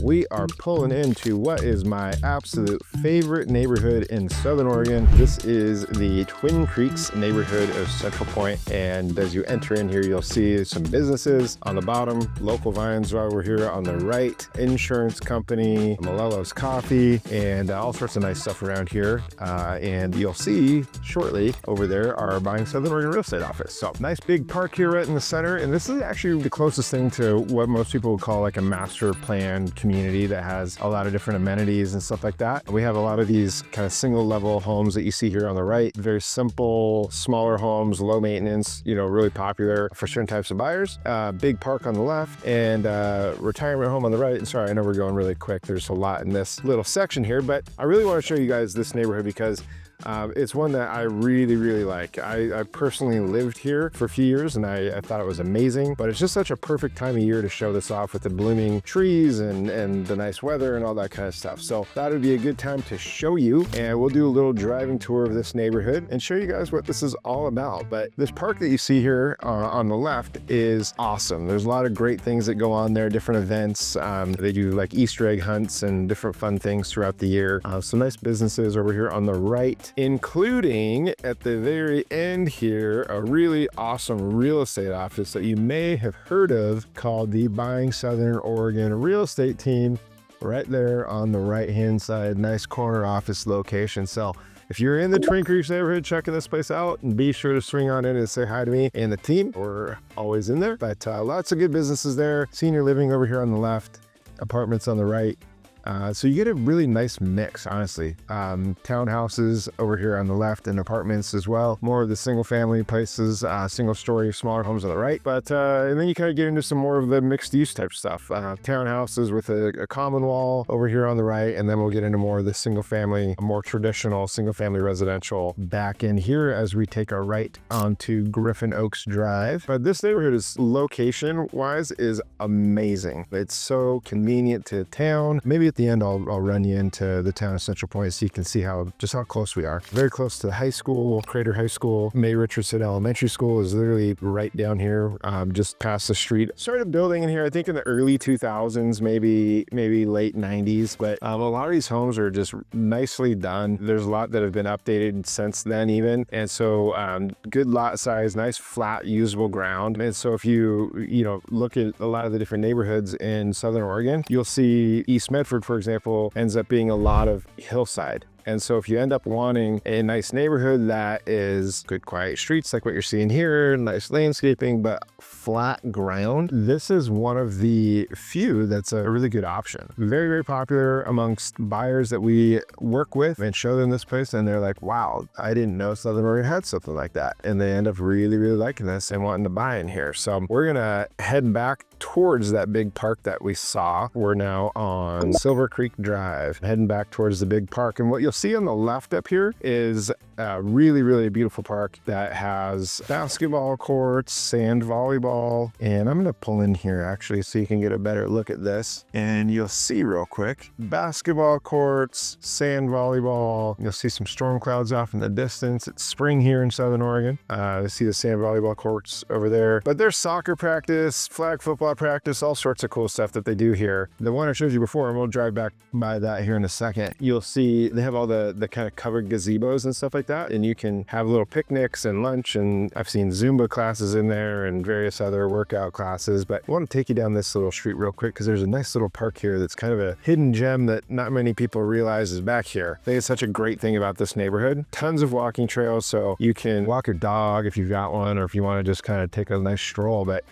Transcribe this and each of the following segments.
we are pulling into what is my absolute favorite neighborhood in Southern Oregon. This is the Twin Creeks neighborhood of Central Point. And as you enter in here, you'll see some businesses on the bottom, local vines while we're here on the right, insurance company, Malello's Coffee, and all sorts of nice stuff around here. And you'll see shortly over there our Buying Southern Oregon real estate office. So nice big park here right in the center. And this is actually the closest thing to what most people would call like a master planned community that has a lot of different amenities and stuff like that. We have a lot of these kind of single level homes that you see here on the right. Very simple, smaller homes, low maintenance, really popular for certain types of buyers. Big park on the left and retirement home on the right. And sorry, I know we're going really quick. There's a lot in this little section here, but I really want to show you guys this neighborhood because it's one that I really, really like. I personally lived here for a few years and I thought it was amazing, but it's just such a perfect time of year to show this off with the blooming trees and the nice weather and all that kind of stuff. So that would be a good time to show you, and we'll do a little driving tour of this neighborhood and show you guys what this is all about. But this park that you see here on the left is awesome. There's a lot of great things that go on there, different events. They do like Easter egg hunts and different fun things throughout the year. Some nice businesses over here on the right, including at the very end here, a really awesome real estate office that you may have heard of called the Buying Southern Oregon Real Estate Team, right there on the right-hand side, nice corner office location. So if you're in the Twin Creeks neighborhood checking this place out, and be sure to swing on in and say hi to me and the team. We're always in there, but lots of good businesses there. Senior living over here on the left, apartments on the right. So you get a really nice mix, honestly. Townhouses over here on the left and apartments as well. More of the single family places, single story, smaller homes on the right. But and then you kind of get into some more of the mixed use type stuff. Townhouses with a common wall over here on the right. And then we'll get into more of the single family, more traditional single family residential back in here as we take our right onto Griffin Oaks Drive. But this neighborhood is location wise is amazing. It's so convenient to town. Maybe at the end, I'll run you into the town of Central Point so you can see just how close we are. Very close to the high school, Crater High School. May Richardson Elementary School is literally right down here, just past the street. Started building in here, I think in the early 2000s, maybe late 90s. But a lot of these homes are just nicely done. There's a lot that have been updated since then even. And so good lot size, nice flat usable ground. And so if you look at a lot of the different neighborhoods in Southern Oregon, you'll see East Medford, for example, ends up being a lot of hillside. And so if you end up wanting a nice neighborhood that is good, quiet streets like what you're seeing here, nice landscaping, but flat ground, this is one of the few that's a really good option. Very, very popular amongst buyers that we work with and show them this place. And they're like, wow, I didn't know Southern Oregon had something like that. And they end up really, really liking this and wanting to buy in here. So we're going to head back towards that big park that we saw. We're now on Silver Creek Drive, heading back towards the big park. And what you'll see on the left up here is a really, really beautiful park that has basketball courts, sand volleyball. And I'm going to pull in here actually so you can get a better look at this. And you'll see real quick, basketball courts, sand volleyball. You'll see some storm clouds off in the distance. It's spring here in Southern Oregon. You see the sand volleyball courts over there. But there's soccer practice, flag football practice, all sorts of cool stuff that they do here. The one I showed you before, and we'll drive back by that here in a second, you'll see they have all the kind of covered gazebos and stuff like that, and you can have little picnics and lunch, and I've seen Zumba classes in there and various other workout classes. But I want to take you down this little street real quick because there's a nice little park here that's kind of a hidden gem that not many people realize is back here. I think it's such a great thing about this neighborhood. Tons of walking trails, so you can walk your dog if you've got one, or if you want to just kind of take a nice stroll. But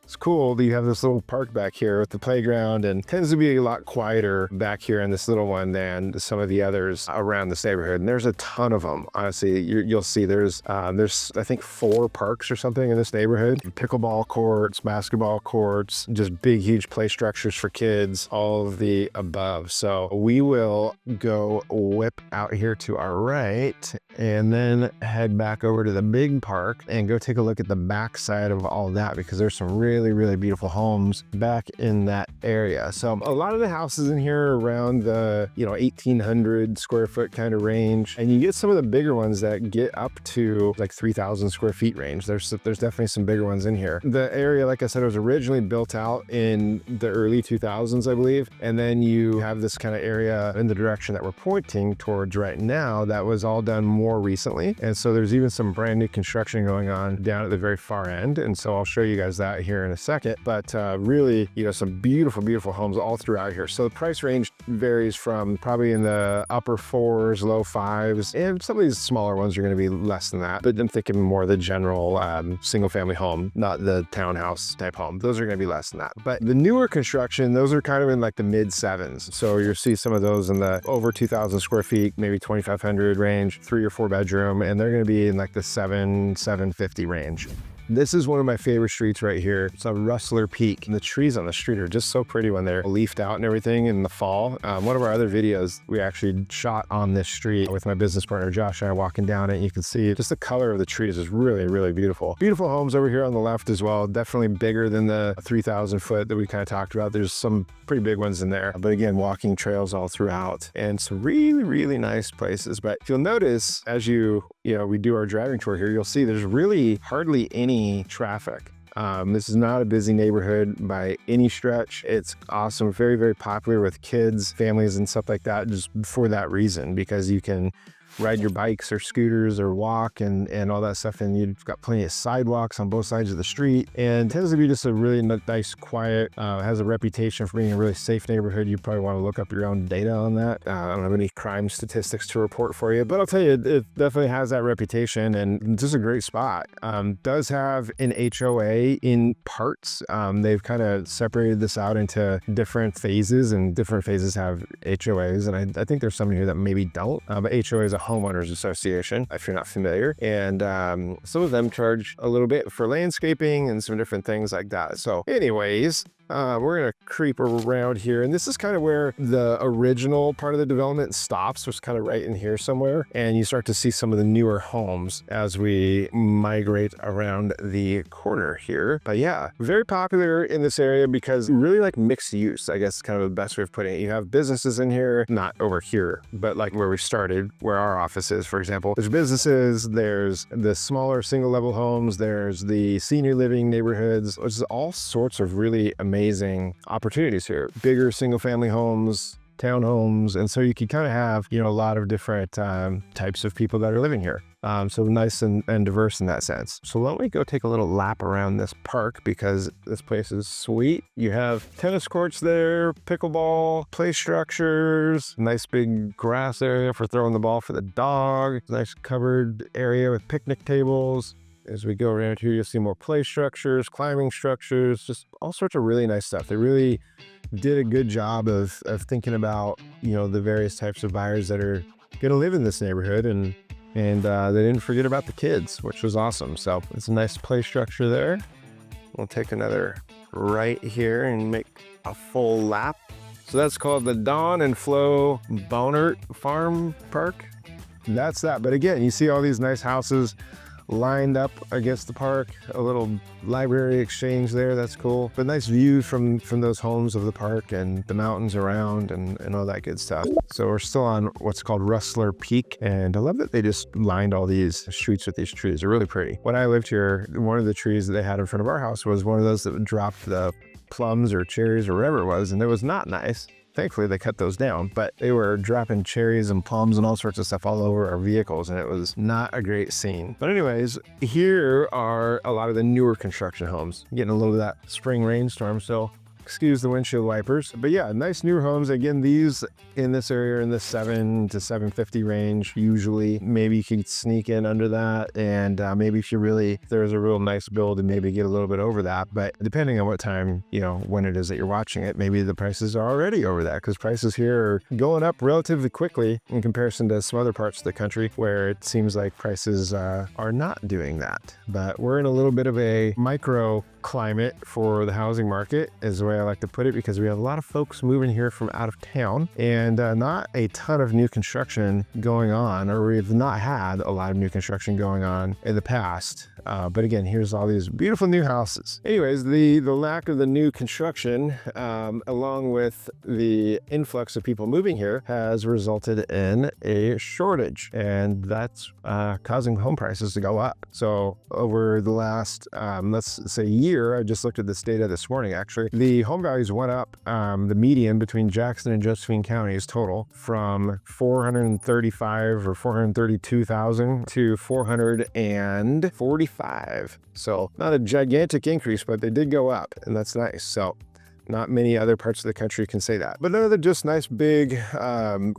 it's cool that you have this little park back here with the playground, and tends to be a lot quieter back here in this little one than some of the others around this neighborhood. And there's a ton of them. Honestly, you'll see there's I think 4 parks or something in this neighborhood. Pickleball courts, basketball courts, just big, huge play structures for kids, all of the above. So we will go whip out here to our right and then head back over to the big park and go take a look at the back side of all that, because there's some really beautiful homes back in that area. So a lot of the houses in here are around the 1,800 square foot kind of range, and you get some of the bigger ones that get up to like 3,000 square feet range. There's definitely some bigger ones in here. The area, like I said, was originally built out in the early 2000s, I believe, and then you have this kind of area in the direction that we're pointing towards right now that was all done more recently. And so there's even some brand new construction going on down at the very far end, and so I'll show you guys that here in a second. But really, some beautiful homes all throughout here. So the price range varies from probably in the upper 4s, low 5s, and some of these smaller ones are going to be less than that, but I'm thinking more the general single family home, not the townhouse type home. Those are going to be less than that. But the newer construction, those are kind of in like the mid 7s. So you'll see some of those in the over 2,000 square feet, maybe 2,500 range, 3 or 4 bedroom, and they're going to be in like the 750 range. This is one of my favorite streets right here. It's a Rustler Peak. And the trees on the street are just so pretty when they're leafed out and everything in the fall. One of our other videos, we actually shot on this street with my business partner, Josh, and I walking down it. And you can see just the color of the trees is really beautiful. Beautiful homes over here on the left as well. Definitely bigger than the 3,000 foot that we kind of talked about. There's some pretty big ones in there. But again, walking trails all throughout and some really nice places. But if you'll notice, as we do our driving tour here, you'll see there's really hardly any traffic. This is not a busy neighborhood by any stretch. It's awesome, very popular with kids, families, and stuff like that, just for that reason, because you can ride your bikes or scooters or walk and all that stuff, and you've got plenty of sidewalks on both sides of the street, and tends to be just a really nice, quiet, has a reputation for being a really safe neighborhood. You probably want to look up your own data on that. I don't have any crime statistics to report for you, but I'll tell you, it definitely has that reputation, and just a great spot. Does have an HOA in parts. They've kind of separated this out into different phases, and different phases have HOAs, and I think there's some here that maybe don't, but HOA is a homeowners association, if you're not familiar, and some of them charge a little bit for landscaping and some different things like that. So anyways, we're gonna creep around here, and this is kind of where the original part of the development stops, which is kind of right in here somewhere, and you start to see some of the newer homes as we migrate around the corner here. But yeah, very popular in this area because really like mixed use, I guess is kind of the best way of putting it. You have businesses in here, not over here, but like where we started, where our office is, for example. There's businesses, there's the smaller single level homes, there's the senior living neighborhoods, which is all sorts of really amazing opportunities here. Bigger single family homes, townhomes, and so you can kind of have a lot of different types of people that are living here. So nice and diverse in that sense. So why don't we go take a little lap around this park, because this place is sweet. You have tennis courts there, pickleball, play structures, nice big grass area for throwing the ball for the dog, nice covered area with picnic tables. As we go around here, you'll see more play structures, climbing structures, just all sorts of really nice stuff. They really did a good job of thinking about, the various types of buyers that are going to live in this neighborhood, and they didn't forget about the kids, which was awesome. So it's a nice play structure there. We'll take another right here and make a full lap. So that's called the Dawn and Flo Bonert Farm Park. That's that. But again, you see all these nice houses lined up against the park, a little library exchange there, that's cool, but nice view from those homes of the park and the mountains around and all that good stuff. So we're still on what's called Rustler Peak, and I love that they just lined all these streets with these trees. They're really pretty. When I lived here, one of the trees that they had in front of our house was one of those that dropped the plums or cherries or whatever it was, and it was not nice. Thankfully, they cut those down, but they were dropping cherries and plums and all sorts of stuff all over our vehicles, and it was not a great scene. But anyways, here are a lot of the newer construction homes. Getting a little of that spring rainstorm, so excuse the windshield wipers. But yeah, nice newer homes. Again, these in this area are in the 7 to 750 range usually. Maybe you can sneak in under that, and maybe if there's a real nice build, and maybe get a little bit over that. But depending on what time, when it is that you're watching it, maybe the prices are already over that, because prices here are going up relatively quickly in comparison to some other parts of the country where it seems like prices are not doing that. But we're in a little bit of a micro climate for the housing market is the way I like to put it, because we have a lot of folks moving here from out of town and not a ton of new construction going on, or we've not had a lot of new construction going on in the past. But again, here's all these beautiful new houses. Anyways, the lack of the new construction, along with the influx of people moving here, has resulted in a shortage, and that's causing home prices to go up. So over the last, let's say year, I just looked at this data this morning, actually, the home values went up, the median between Jackson and Josephine counties total, from 435 or 432,000 to 445. So not a gigantic increase, but they did go up, and that's nice. So not many other parts of the country can say that. But another just nice big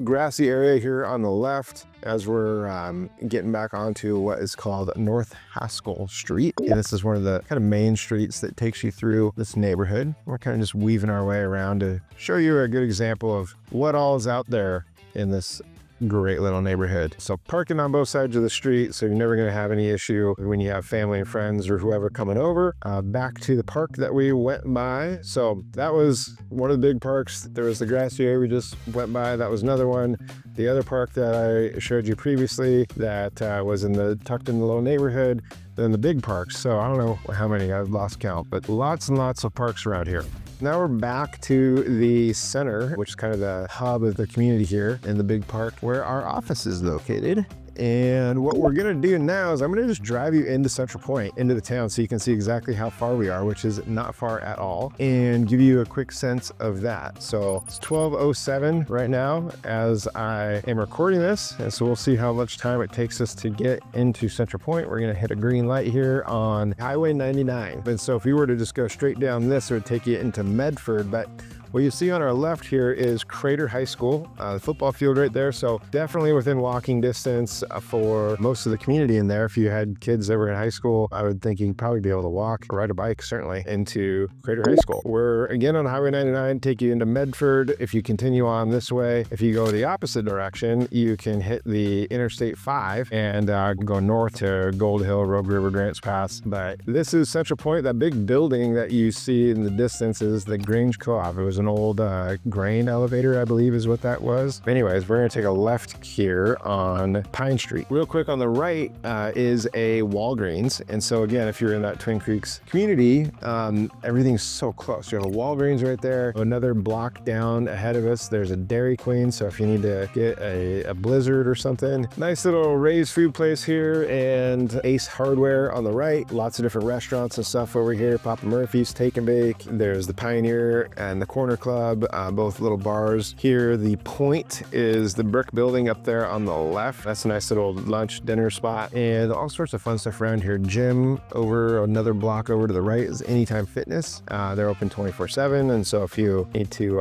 grassy area here on the left as we're getting back onto what is called North Haskell Street. And this is one of the kind of main streets that takes you through this neighborhood. We're kind of just weaving our way around to show you a good example of what all is out there in this great little neighborhood. So parking on both sides of the street, so you're never going to have any issue when you have family and friends or whoever coming over. Back to the park that we went by. So that was one of the big parks. There was the grassy area we just went by. That was another one. The other park that I showed you previously that was tucked in the little neighborhood. Then the big parks. So I don't know how many, I've lost count, but lots and lots of parks around here. Now we're back to the center, which is kind of the hub of the community here in the big park where our office is located. And what we're gonna do now is I'm gonna just drive you into Central Point, into the town, so you can see exactly how far we are, which is not far at all, and give you a quick sense of that. So it's 12:07 right now as I am recording this, and so we'll see how much time it takes us to get into Central Point. We're gonna hit a green light here on Highway 99. And so if you were to just go straight down this, it would take you into Medford, but what you see on our left here is Crater High School, the football field right there. So definitely within walking distance for most of the community in there. If you had kids that were in high school, I would think you'd probably be able to walk or ride a bike, certainly, into Crater High School. We're again on Highway 99, take you into Medford. If you continue on this way, if you go the opposite direction, you can hit the Interstate 5 and go north to Gold Hill, Rogue River, Grants Pass. But this is Central Point. That big building that you see in the distance is the Grange Co-op. It was an old grain elevator, I believe is what that was. Anyways, we're gonna take a left here on Pine Street. Real quick, on the right is a Walgreens. And so again, if you're in that Twin Creeks community, everything's so close. You have a Walgreens right there. Another block down ahead of us, there's a Dairy Queen. So if you need to get a Blizzard or something. Nice little Ray's food place here, and Ace Hardware on the right. Lots of different restaurants and stuff over here. Papa Murphy's Take and Bake. There's the Pioneer and the Corner Club, both little bars. Here, the Point is the brick building up there on the left. That's a nice little lunch, dinner spot, and all sorts of fun stuff around here. Gym over another block over to the right is Anytime Fitness. They're open 24/7, and so if you need to,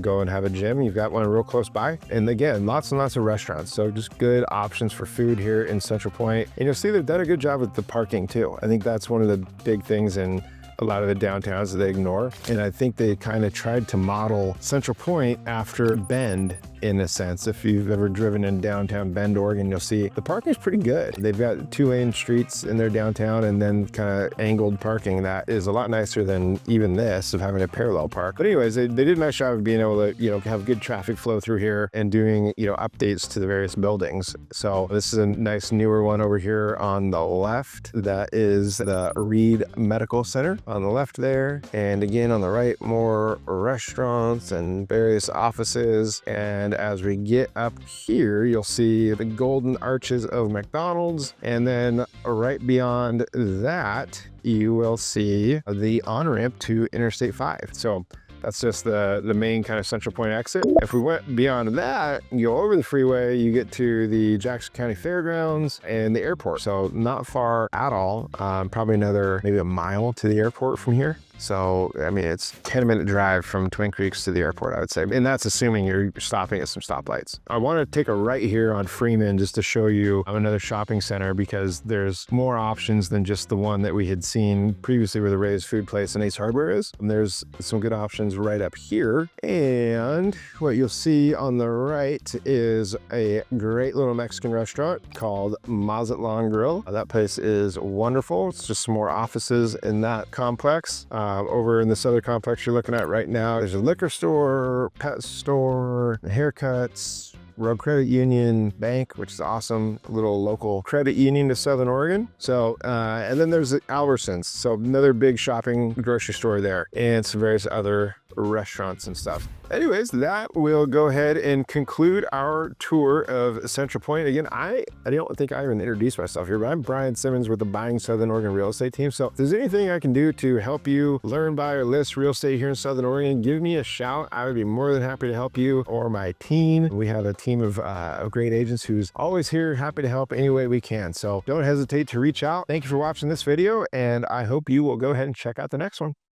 go and have a gym, you've got one real close by. And again, lots and lots of restaurants, so just good options for food here in Central Point. And you'll see they've done a good job with the parking too. I think that's one of the big things in a lot of the downtowns that they ignore. And I think they kind of tried to model Central Point after Bend in a sense. If you've ever driven in downtown Bend, Oregon, you'll see the parking is pretty good. They've got 2-lane streets in their downtown and then kind of angled parking that is a lot nicer than even this of having a parallel park. But anyways, they did a nice job of being able to, have good traffic flow through here and doing, updates to the various buildings. So this is a nice newer one over here on the left. That is the Reed Medical Center on the left there. And again, on the right, more restaurants and various offices. And as we get up here, you'll see the golden arches of McDonald's. And then right beyond that, you will see the on-ramp to Interstate 5. So that's just the main kind of Central Point exit. If we went beyond that, you go over the freeway, you get to the Jackson County Fairgrounds and the airport. So not far at all, probably maybe a mile to the airport from here. So, I mean, it's a 10-minute drive from Twin Creeks to the airport, I would say. And that's assuming you're stopping at some stoplights. I want to take a right here on Freeman just to show you another shopping center, because there's more options than just the one that we had seen previously where the Ray's Food Place and Ace Hardware is. And there's some good options opens right up here. And what you'll see on the right is a great little Mexican restaurant called Mazatlan Grill. That place is wonderful. It's just some more offices in that complex. Over in this other complex you're looking at right now, there's a liquor store, pet store, haircuts, Road Credit Union, bank, which is awesome, a little local credit union to Southern Oregon. So, and then there's the Albertsons, so another big shopping grocery store there, and some various other restaurants and stuff. Anyways, that will go ahead and conclude our tour of Central Point. Again, I don't think I even introduced myself here, but I'm Brian Simmons with the Buying Southern Oregon Real Estate Team. So if there's anything I can do to help you learn, buy, or list real estate here in Southern Oregon, give me a shout. I would be more than happy to help you or my team. We have a team of great agents who's always here, happy to help any way we can. So don't hesitate to reach out. Thank you for watching this video, and I hope you will go ahead and check out the next one.